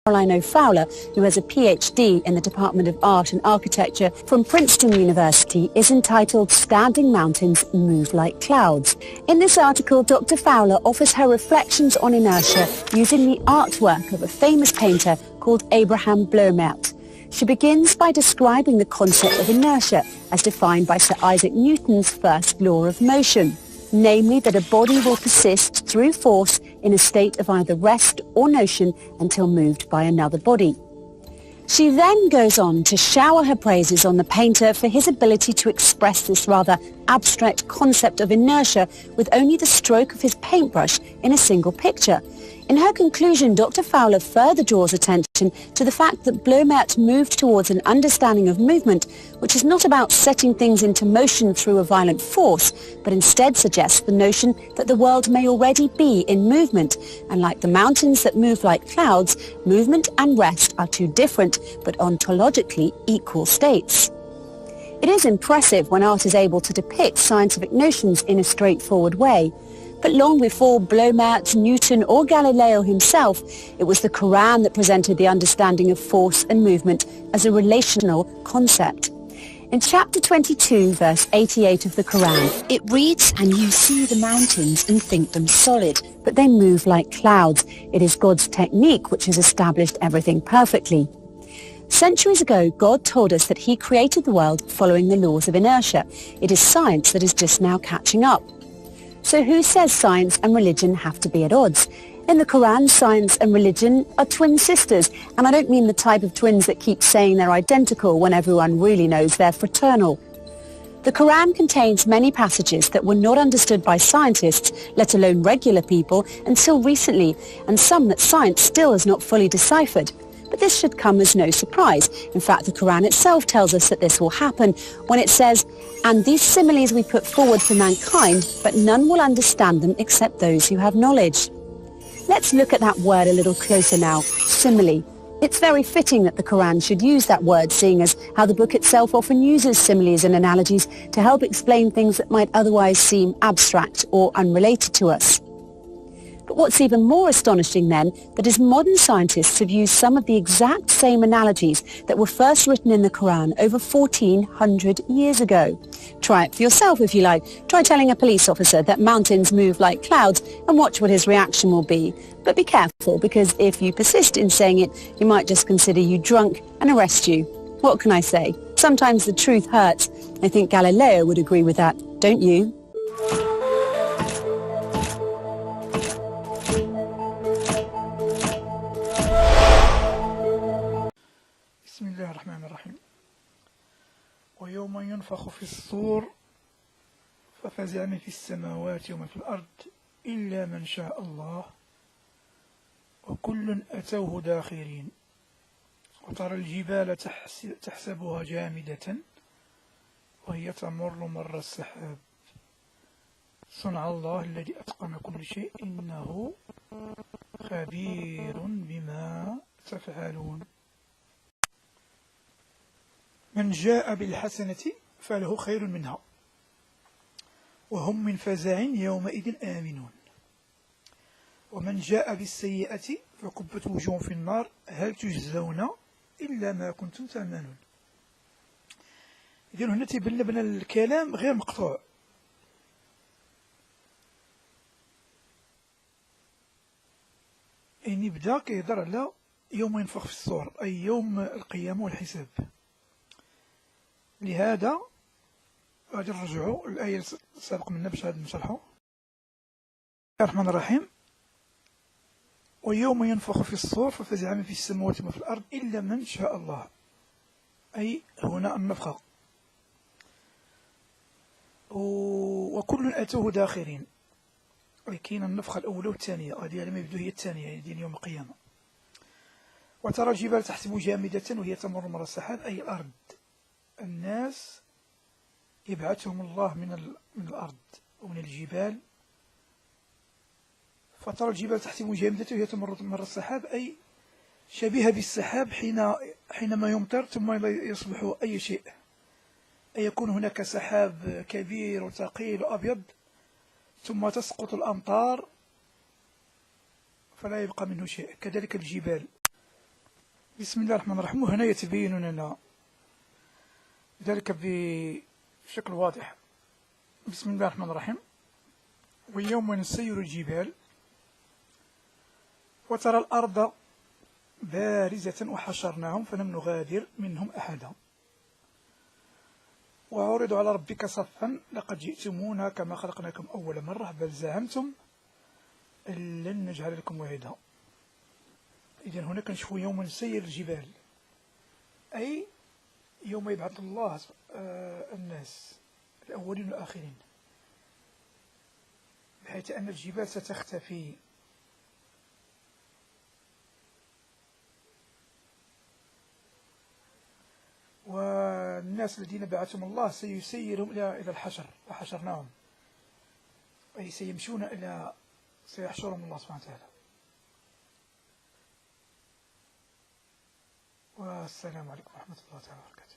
Caroline Fowler, who has a PhD in the Department of Art and Architecture from Princeton University, is entitled Standing Mountains Move Like Clouds. In this article, Dr. Fowler offers her reflections on inertia using the artwork of a famous painter called Abraham Bloemaert. She begins by describing the concept of inertia as defined by Sir Isaac Newton's first law of motion, namely that a body will persist through force in a state of either rest or motion until moved by another body. She then goes on to shower her praises on the painter for his ability to express this rather abstract concept of inertia with only the stroke of his paintbrush in a single picture. In her conclusion, Dr. Fowler further draws attention to the fact that Bloemaert moved towards an understanding of movement, which is not about setting things into motion through a violent force, but instead suggests the notion that the world may already be in movement, and like the mountains that move like clouds, movement and rest are two different, but ontologically equal states. It is impressive when art is able to depict scientific notions in a straightforward way. But long before Bloemaert, Newton or Galileo himself, it was the Quran that presented the understanding of force and movement as a relational concept. In chapter 22, verse 88 of the Quran, it reads, "And you see the mountains and think them solid, but they move like clouds. It is God's technique which has established everything perfectly." Centuries ago, God told us that he created the world following the laws of inertia. It is science that is just now catching up. So who says science and religion have to be at odds? In the Quran, science and religion are twin sisters, and I don't mean the type of twins that keep saying they're identical when everyone really knows they're fraternal. The Quran contains many passages that were not understood by scientists, let alone regular people, until recently, and some that science still has not fully deciphered. But this should come as no surprise. In fact, the Quran itself tells us that this will happen when it says, "And these similes we put forward for mankind, but none will understand them except those who have knowledge." Let's look at that word a little closer now, simile. It's very fitting that the Quran should use that word, seeing as how the book itself often uses similes and analogies to help explain things that might otherwise seem abstract or unrelated to us. But what's even more astonishing then, that as modern scientists have used some of the exact same analogies that were first written in the Quran over 1400 years ago. Try it for yourself if you like. Try telling a police officer that mountains move like clouds and watch what his reaction will be. But be careful, because if you persist in saying it, he might just consider you drunk and arrest you. What can I say? Sometimes the truth hurts. I think Galileo would agree with that, don't you? بسم الله الرحمن الرحيم. ويوم ينفخ في الصور ففزع من في السماوات ومن في الأرض إلا من شاء الله وكل أتوه داخرين وترى الجبال تحسبها جامدة وهي تمر مر السحاب صنع الله الذي أتقن كل شيء إنه خبير بما تفعلون. من جاء بالحسنة فله خير منها وهم من فزع يومئذ آمنون ومن جاء بالسيئة فكبت وجوههم في النار هل تجزون إلا ما كنتم تعملون. إذن هنا تيبان لنا الكلام غير مقطوع، يعني بدا كيهضر على يوم ينفخ في الصور، أي يوم القيامة والحساب. لهذا غادي نرجعوا الآية السابقة منا باش غادي نشرحوا. بسم الله الرحمن الرحيم. ويوم ينفخ في الصور ففزع من في السماوات وما في الأرض إلا من شاء الله، أي هنا النفخة. وكل أتوه داخرين، أي كاين النفخة الأولى والثانية، هذه لما يبدو هي الثانية، هي ديال يوم القيامة. وترى الجبال تحسب جامدة وهي تمر مر السحاب، أي الأرض. الناس يبعثهم الله من الأرض ومن الجبال، فترى الجبال تحسب جامدة وهي تمر مر السحاب، أي شبيهة بالسحاب حينما يمطر ثم يصبح أي شيء، أي يكون هناك سحاب كبير وثقيل وأبيض ثم تسقط الأمطار فلا يبقى منه شيء. كذلك الجبال بسم الله الرحمن الرحيم. وهنا يتبين لنا ذلك بشكل واضح. بسم الله الرحمن الرحيم. ويوم نسير الجبال وترى الأرض بارزة وحشرناهم فلم نغادر منهم أحدا وعرضوا على ربك صفا لقد جئتمونا كما خلقناكم أول مرة بل زعمتم أن لن نجعل لكم موعدا. إذن هنا كنشوفوا يوم نسير الجبال، أي يوم يبعث الله الناس الأولين والآخرين، بحيث أن الجبال ستختفي والناس الذين بعثهم الله سيسيرهم إلى الحشر وحشرناهم، أي سيمشون سيحشرهم الله سبحانه وتعالى. والسلام عليكم ورحمة الله تعالى وبركاته.